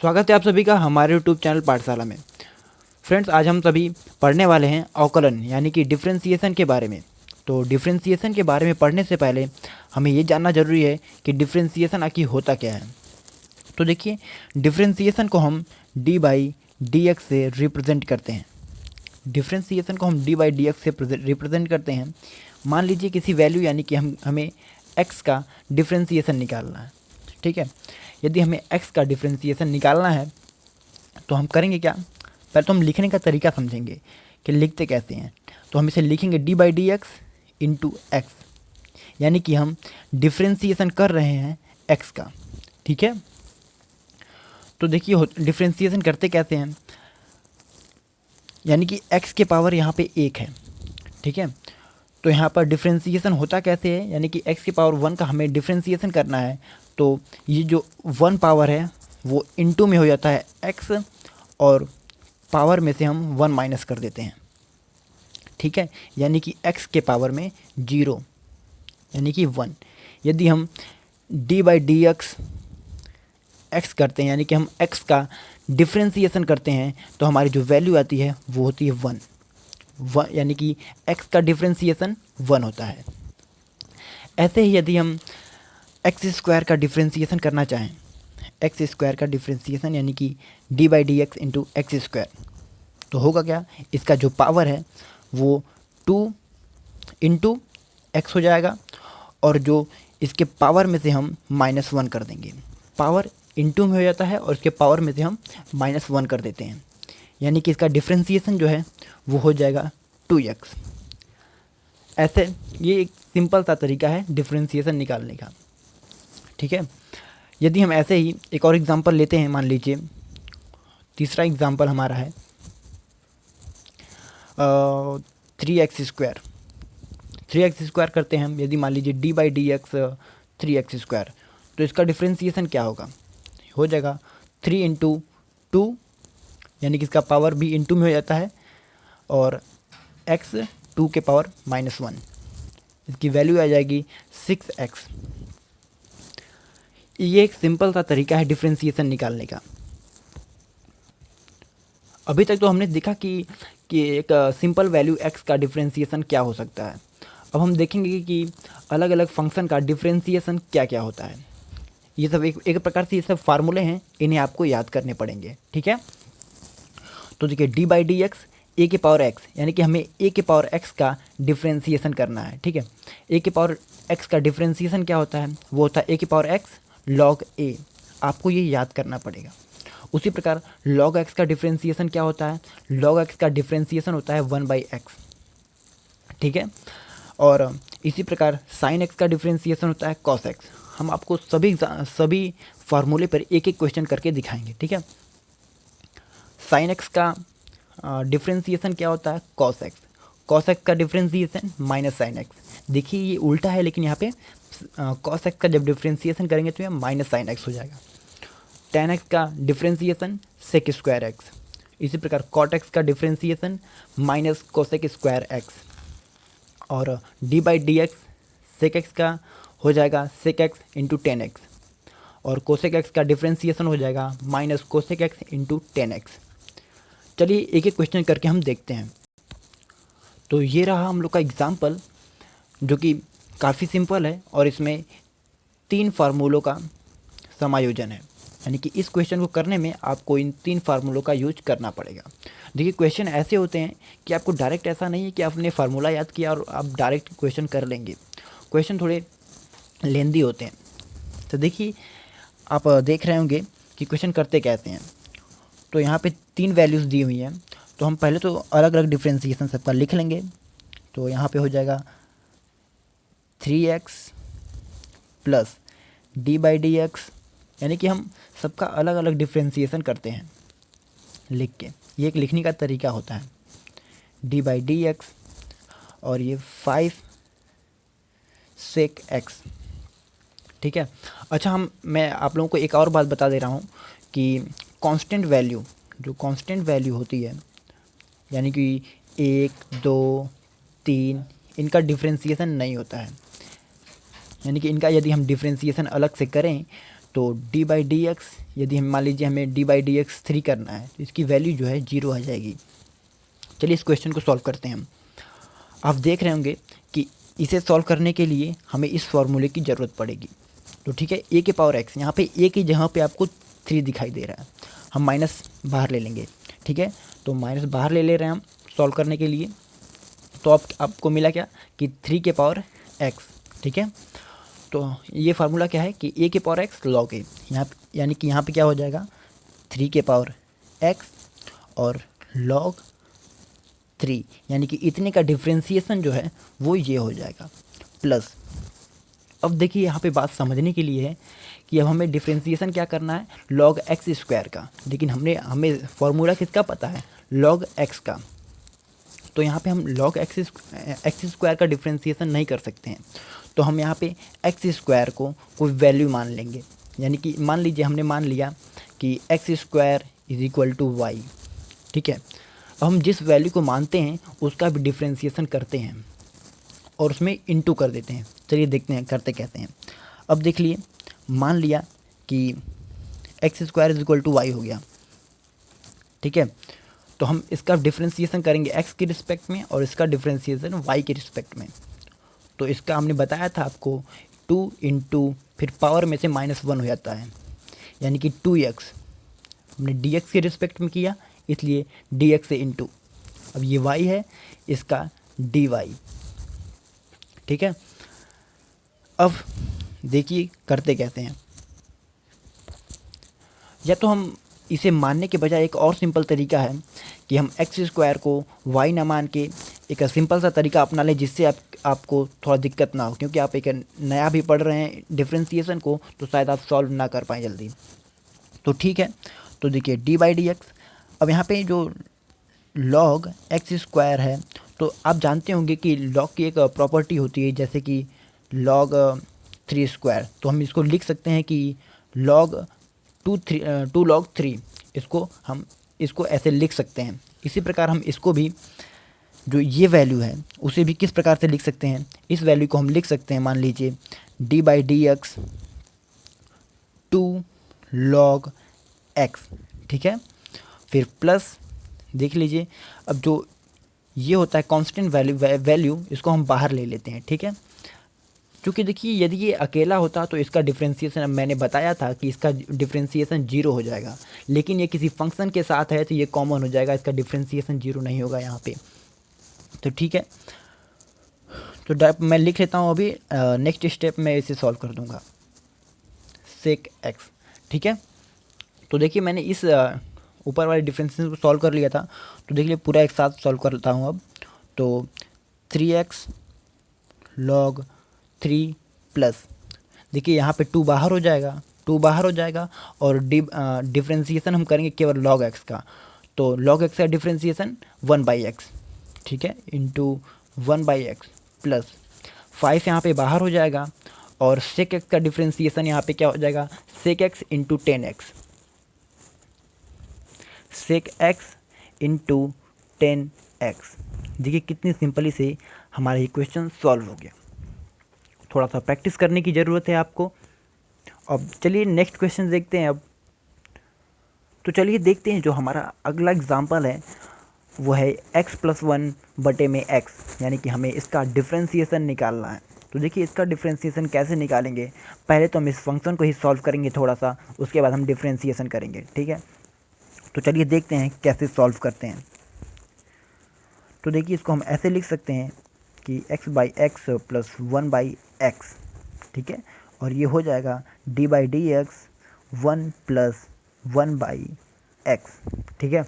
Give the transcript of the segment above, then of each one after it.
स्वागत है आप सभी का हमारे यूट्यूब चैनल पाठशाला में। फ्रेंड्स, आज हम सभी पढ़ने वाले हैं अवकलन यानी कि डिफरेंशिएशन के बारे में। तो डिफरेंशिएशन के बारे में पढ़ने से पहले हमें ये जानना ज़रूरी है कि डिफरेंशिएशन आखिर होता क्या है। तो देखिए, डिफरेंशिएशन को हम डी बाई डी एक्स से रिप्रेजेंट करते हैं। डिफरेंशिएशन को हम डी बाई डी एक्स से रिप्रेजेंट करते हैं। मान लीजिए किसी वैल्यू यानी कि हमें एक्स का डिफरेंशिएशन निकालना है। ठीक है, यदि हमें x का डिफरेंशिएशन निकालना है तो हम करेंगे क्या। पहले तो हम लिखने का तरीका समझेंगे कि लिखते कैसे हैं। तो हम इसे लिखेंगे D by D x into x, यानी कि हम डिफरेंशिएशन कर रहे हैं x का। ठीक है, तो देखिए डिफरेंशिएशन करते कैसे हैं, यानी कि x के पावर यहाँ पे 1 है। ठीक है, तो यहाँ पर डिफरेंशिएशन होता कैसे है, यानी कि x के पावर 1 का हमें डिफरेंशिएशन करना है। तो ये जो 1 पावर है वो इनटू में हो जाता है x, और पावर में से हम 1 माइनस कर देते हैं। ठीक है, यानी कि x के पावर में 0 यानी कि 1। यदि हम d by D x x करते हैं, यानी कि हम x का डिफरेंशिएशन करते हैं, तो हमारी जो वैल्यू आती है वो होती है 1, यानी कि x का डिफरेंशिएशन 1 होता है। ऐसे ही यदि हम एक्स स्क्वायर का डिफरेंशिएशन करना चाहें, एक्स स्क्वायर का डिफरेंशिएशन यानी कि D by D x into x square, तो होगा क्या, इसका जो पावर है वो 2 इंटू एक्स हो जाएगा, और जो इसके पावर में से हम -1 कर देंगे। पावर इंटू में हो जाता है और इसके पावर में से हम -1 कर देते हैं, यानी कि इसका डिफरेंशिएशन जो है वो हो जाएगा 2x। ऐसे ये एक सिंपल सा तरीका है डिफरेंशिएशन निकालने का। ठीक है, यदि हम ऐसे ही एक और एग्जांपल लेते हैं, मान लीजिए तीसरा एग्जांपल हमारा है 3x स्क्वायर। 3x स्क्वायर करते हैं हम, यदि मान लीजिए D by D x 3x square, तो इसका डिफरेंशिएशन क्या होगा, हो जाएगा 3 इंटू 2, यानी कि इसका पावर भी इंटू में हो जाता है, और x 2 के पावर -1, इसकी वैल्यू आ जाएगी 6x। ये एक सिंपल सा तरीका है डिफरेंशिएशन निकालने का। अभी तक तो हमने देखा कि एक सिंपल वैल्यू x का डिफरेंशिएशन क्या हो सकता है। अब हम देखेंगे कि अलग अलग फंक्शन का डिफरेंशिएशन क्या क्या होता है। ये सब एक प्रकार से ये सब फार्मूले हैं, इन्हें आपको याद करने पड़ेंगे। ठीक है, तो देखिए डी बाई डी एक्स ए के पावर एक्स, यानी कि हमें ए के पावर एक्स का डिफरेंशिएशन करना है। ठीक है, ए के पावर एक्स का डिफरेंशिएशन क्या होता है, वो होता है ए के पावर एक्स लॉग ए। आपको ये याद करना पड़ेगा। उसी प्रकार लॉग एक्स का डिफरेंशिएशन क्या होता है, लॉग एक्स का डिफरेंशिएशन होता है 1/x। ठीक है, और इसी प्रकार साइन एक्स का डिफरेंशिएशन होता है कॉस एक्स। हम आपको सभी फार्मूले पर एक एक क्वेश्चन करके दिखाएंगे। ठीक है, साइन एक्स का डिफरेंशिएशन क्या होता है, कॉस एक्स। कॉस एक्स का डिफरेंशिएशन माइनस साइन एक्स। देखिए ये उल्टा है, लेकिन यहाँ पे कॉस एक्स का जब डिफरेंशिएशन करेंगे तो यहाँ माइनस साइन एक्स हो जाएगा। टेन एक्स का डिफरेंशिएशन सेक स्क्वायर एक्स। इसी प्रकार कॉट एक्स का differentiation minus cosec square X, और D by D X sec X का हो जाएगा सेक एक्स इंटू 10x, और कोसेक एक्स का डिफरेंशिएशन हो जाएगा minus cosec x into 10x। चलिए एक एक क्वेश्चन करके हम देखते हैं। तो ये रहा हम लोग का एग्जाम्पल, जो कि काफ़ी सिंपल है, और इसमें 3 फार्मूलों का समायोजन है, यानी कि इस क्वेश्चन को करने में आपको इन 3 फार्मूलों का यूज करना पड़ेगा। देखिए क्वेश्चन ऐसे होते हैं कि आपको डायरेक्ट ऐसा नहीं है कि आपने फार्मूला याद किया और आप डायरेक्ट क्वेश्चन कर लेंगे। क्वेश्चन थोड़े लेंदी होते हैं। तो देखिए आप देख रहे होंगे कि क्वेश्चन करते कैसे हैं। तो यहाँ पे 3 वैल्यूज़ दी हुई हैं, तो हम पहले तो अलग अलग डिफरेंशिएशन सबका लिख लेंगे। तो यहाँ पे हो जाएगा 3x plus D by D x, यानी कि हम सबका अलग अलग डिफरेंशिएशन करते हैं लिख के। ये एक लिखने का तरीका होता है, डी बाई डी एक्स, और ये 5 सेक एक्स। ठीक है, अच्छा मैं आप लोगों को एक और बात बता दे रहा हूँ कि कांस्टेंट वैल्यू, जो कांस्टेंट वैल्यू होती है, यानी कि 1, 2, 3, इनका डिफरेंशिएशन नहीं होता है। यानी कि इनका यदि हम डिफरेंशिएशन अलग से करें तो डी बाई डी एक्स, यदि हम मान लीजिए हमें डी बाई डी एक्स 3 करना है तो इसकी वैल्यू जो है 0 आ जाएगी। चलिए इस क्वेश्चन को सॉल्व करते हैं हम। आप देख रहे होंगे कि इसे सॉल्व करने के लिए हमें इस फॉर्मूले की ज़रूरत पड़ेगी। तो ठीक है, ए के पावर एक्स, यहाँ पे ए की जगह पे आपको 3 दिखाई दे रहा है, हम माइनस बाहर ले लेंगे। ठीक है, तो माइनस बाहर ले ले रहे हैं हम सॉल्व करने के लिए। तो आपको मिला क्या कि 3 के पावर एक्स। ठीक है, तो ये फार्मूला क्या है कि ए के पावर एक्स लॉग ए, यहाँ यानी कि यहाँ पे क्या हो जाएगा 3 के पावर एक्स और लॉग 3, यानी कि इतने का डिफ्रेंसिएशन जो है वो ये हो जाएगा प्लस। अब देखिए यहाँ पे बात समझने के लिए है कि अब हमें डिफ्रेंसिएशन क्या करना है लॉग एक्स स्क्वायर का, लेकिन हमें फार्मूला किसका पता है लॉग एक्स का। तो यहाँ पे हम लॉग एक्स स्क्वायर का डिफ्रेंसिएशन नहीं कर सकते हैं, तो हम यहाँ पे एक्स स्क्वायर को कोई वैल्यू मान लेंगे। यानी कि मान लीजिए हमने मान लिया कि x square is equal to y. ठीक है, अब हम जिस वैल्यू को मानते हैं उसका भी डिफ्रेंसिएशन करते हैं और उसमें इनटू कर देते हैं। चलिए देखते हैं करते कैसे हैं। अब देख लिए, मान लिया कि x square is equal to y हो गया। ठीक है, तो हम इसका डिफ्रेंसिएशन करेंगे एक्स के रिस्पेक्ट में और इसका डिफ्रेंसिएशन वाई के रिस्पेक्ट में। तो इसका हमने बताया था आपको 2 इंटू फिर पावर में से -1 हो जाता है, यानी कि 2x हमने dx के रिस्पेक्ट में किया इसलिए dx से इंटू, अब ये y है इसका dy। ठीक है, अब देखिए करते कैसे हैं। या तो हम इसे मानने के बजाय एक और सिंपल तरीका है कि हम एक्स स्क्वायर को y ना मान के एक सिंपल सा तरीका अपना लें जिससे आपको थोड़ा दिक्कत ना हो, क्योंकि आप एक नया भी पढ़ रहे हैं डिफ्रेंसिएशन को तो शायद आप सॉल्व ना कर पाएँ जल्दी। तो ठीक है, तो देखिए डी बाई डी एक्स। अब यहाँ पे जो लॉग एक्स स्क्वायर है तो आप जानते होंगे कि लॉग की एक प्रॉपर्टी होती है जैसे कि लॉग 3 स्क्वायर, तो हम इसको लिख सकते हैं कि लॉग 2 लॉग 3, हम इसको ऐसे लिख सकते हैं। इसी प्रकार हम इसको भी जो ये वैल्यू है उसे भी किस प्रकार से लिख सकते हैं, इस वैल्यू को हम लिख सकते हैं मान लीजिए D by D x 2 log x. ठीक है, फिर प्लस देख लीजिए, अब जो ये होता है कांस्टेंट वैल्यू इसको हम बाहर ले लेते हैं। ठीक है, क्योंकि देखिए यदि ये अकेला होता तो इसका डिफ्रेंसिएशन मैंने बताया था कि इसका डिफ्रेंसिएशन 0 हो जाएगा, लेकिन ये किसी फंक्शन के साथ है तो ये कॉमन हो जाएगा, इसका डिफ्रेंसिएशन 0 नहीं होगा यहाँ पे। तो ठीक है, तो मैं लिख लेता हूँ अभी, नेक्स्ट स्टेप में इसे सॉल्व कर दूँगा सेक एक्स। ठीक है, तो देखिए मैंने इस ऊपर वाले डिफ्रेंसिएशन को सॉल्व कर लिया था, तो देखिए पूरा एक साथ सॉल्व करता हूँ अब। तो 3x लॉग 3 प्लस, देखिए यहाँ पे 2 बाहर हो जाएगा, 2 बाहर हो जाएगा और डिफ्रेंसिएशन हम करेंगे केवल लॉग एक्स का, तो लॉग एक्स का डिफ्रेंसिएशन 1/x। ठीक है, इंटू 1/x प्लस 5 यहाँ पे बाहर हो जाएगा और सेक एक्स का डिफ्रेंसिएशन यहाँ पे क्या हो जाएगा sec x into 10x, sec x into 10x। देखिए कितनी सिंपली से हमारा ये क्वेश्चन सॉल्व हो गया। थोड़ा सा प्रैक्टिस करने की ज़रूरत है आपको। अब चलिए नेक्स्ट क्वेश्चन देखते हैं। अब तो चलिए देखते हैं जो हमारा अगला एग्जाम्पल है वो है x+1/x, यानी कि हमें इसका डिफ्रेंसिएशन निकालना है। तो देखिए इसका डिफ्रेंसिएशन कैसे निकालेंगे, पहले तो हम इस फंक्शन को ही सॉल्व करेंगे थोड़ा सा, उसके बाद हम डिफ्रेंसिएशन करेंगे। ठीक है, तो चलिए देखते हैं कैसे सॉल्व करते हैं। तो देखिए इसको हम ऐसे लिख सकते हैं कि x/x प्लस 1/x। ठीक है, और ये हो जाएगा d/dx 1 प्लस 1/x। ठीक है,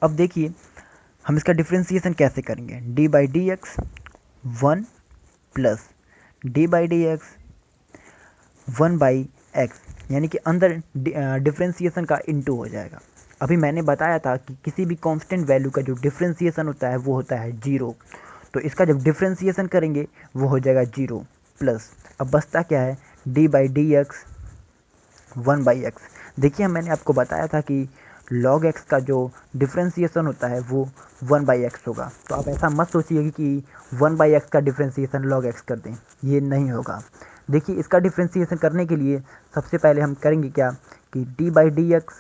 अब देखिए हम इसका डिफ्रेंसिएशन कैसे करेंगे, d/dx 1 प्लस d/dx 1/x, यानी कि अंदर डिफ्रेंसिएशन का इनटू हो जाएगा। अभी मैंने बताया था कि किसी भी कांस्टेंट वैल्यू का जो डिफ्रेंसिएशन होता है वो होता है 0, तो इसका जब डिफ्रेंसिएशन करेंगे वो हो जाएगा 0 प्लस, अब बचता क्या है d/dx 1/x। देखिए मैंने आपको बताया था कि log x का जो डिफ्रेंसिएशन होता है वो 1/x होगा, तो आप ऐसा मत सोचिए कि 1/x का डिफ्रेंसिएशन log x कर दें, ये नहीं होगा। देखिए इसका डिफ्रेंसिएशन करने के लिए सबसे पहले हम करेंगे क्या कि डी बाई डी एक्स,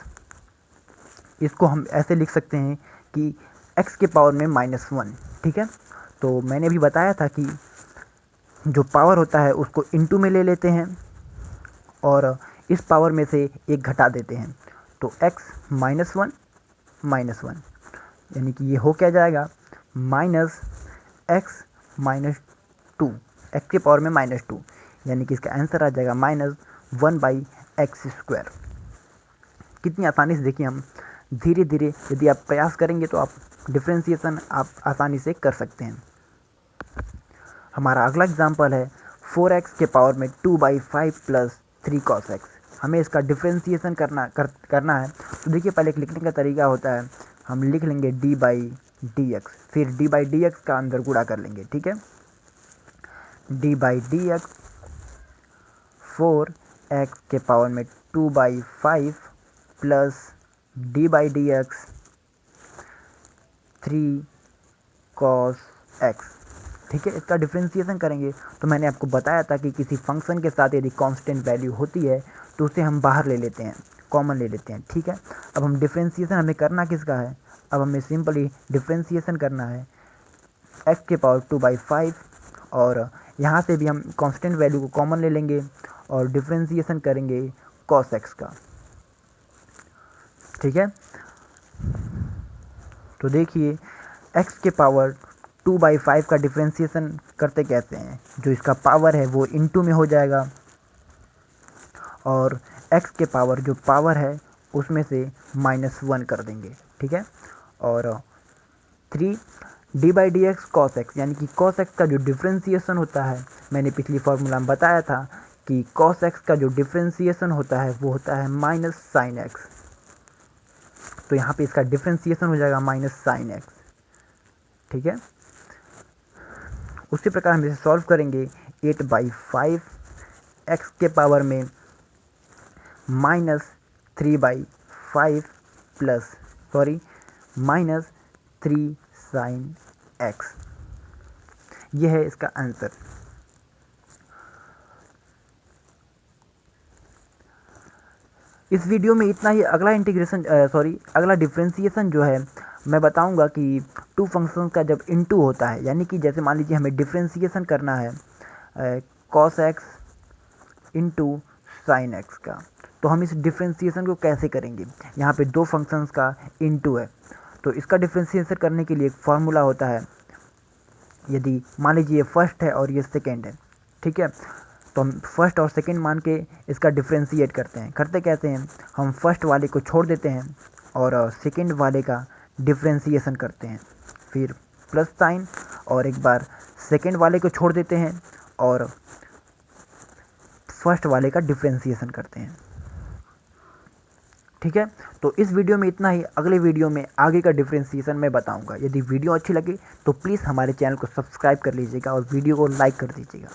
इसको हम ऐसे लिख सकते हैं कि x के पावर में -1, ठीक है। तो मैंने अभी बताया था कि जो पावर होता है उसको इनटू में ले लेते हैं और इस पावर में से एक घटा देते हैं, तो x -1 -1, यानी कि ये हो क्या जाएगा -x -2, x के पावर में -2, यानी कि इसका आंसर आ जाएगा -1/x²। कितनी आसानी से, देखिए हम धीरे धीरे यदि आप प्रयास करेंगे तो आप डिफ्रेंसिएशन आप आसानी से कर सकते हैं। हमारा अगला एग्जाम्पल है 4x के पावर में 2/5 + 3 cos x। हमें इसका डिफ्रेंसिएशन करना है। तो देखिए पहले एक लिखने का तरीका होता है, हम लिख लेंगे d/dx, फिर d/dx का अंदर गुणा कर लेंगे, ठीक है। d/dx 4x के पावर में 2/5 + d/dx 3 cos x, ठीक है। इसका डिफ्रेंसिएशन करेंगे तो मैंने आपको बताया था कि किसी फंक्शन के साथ यदि कांस्टेंट वैल्यू होती है तो उसे हम बाहर ले लेते हैं, कॉमन ले लेते हैं, ठीक है। अब हम डिफ्रेंसिएशन हमें करना किसका है, अब हमें सिंपली डिफ्रेंसिएशन करना है x के पावर 2/5 और यहाँ से भी हम कांस्टेंट वैल्यू को कॉमन ले लेंगे और डिफ्रेंसिएशन करेंगे cos x का, ठीक है। तो देखिए x के पावर 2/5 का डिफ्रेंसिएशन करते कैसे हैं, जो इसका पावर है वो इनटू में हो जाएगा और x के पावर जो पावर है उसमें से -1 कर देंगे, ठीक है। और 3 d/dx cos x, यानी कि cos x का जो डिफ्रेंसिएशन होता है, मैंने पिछली फॉर्मूला में बताया था कि cos x का जो डिफ्रेंसिएशन होता है वो होता है -sin x। तो यहाँ पे इसका डिफ्रेंसिएशन हो जाएगा -sin x, ठीक है। उसी प्रकार हम इसे सॉल्व करेंगे 8/5 x के पावर में -3/5 -3 sin x, ये है इसका आंसर। इस वीडियो में इतना ही। अगला डिफ्रेंसिएशन जो है मैं बताऊंगा कि टू फंक्शंस का जब इनटू होता है, यानी कि जैसे मान लीजिए हमें डिफ्रेंसिएशन करना है cos x into sine x का, तो हम इस डिफ्रेंसिएशन को कैसे करेंगे। यहाँ पे दो फंक्शंस का इनटू है, तो इसका डिफ्रेंसिएशन करने के लिए एक फार्मूला होता है। यदि मान लीजिए ये फर्स्ट है और ये सेकेंड है, ठीक है, तो हम फर्स्ट और सेकेंड मान के इसका डिफ्रेंशिएट करते हैं। करते कैसे हैं, हम फर्स्ट वाले को छोड़ देते हैं और सेकेंड वाले का डिफ्रेंशिएशन करते हैं, फिर प्लस साइन, और एक बार सेकेंड वाले को छोड़ देते हैं और फर्स्ट वाले का डिफ्रेंशिएशन करते हैं, ठीक है। तो इस वीडियो में इतना ही। अगले वीडियो में आगे का डिफ्रेंशिएशन मैं बताऊंगा। यदि वीडियो अच्छी लगे तो प्लीज़ हमारे चैनल को सब्सक्राइब कर लीजिएगा और वीडियो को लाइक कर दीजिएगा।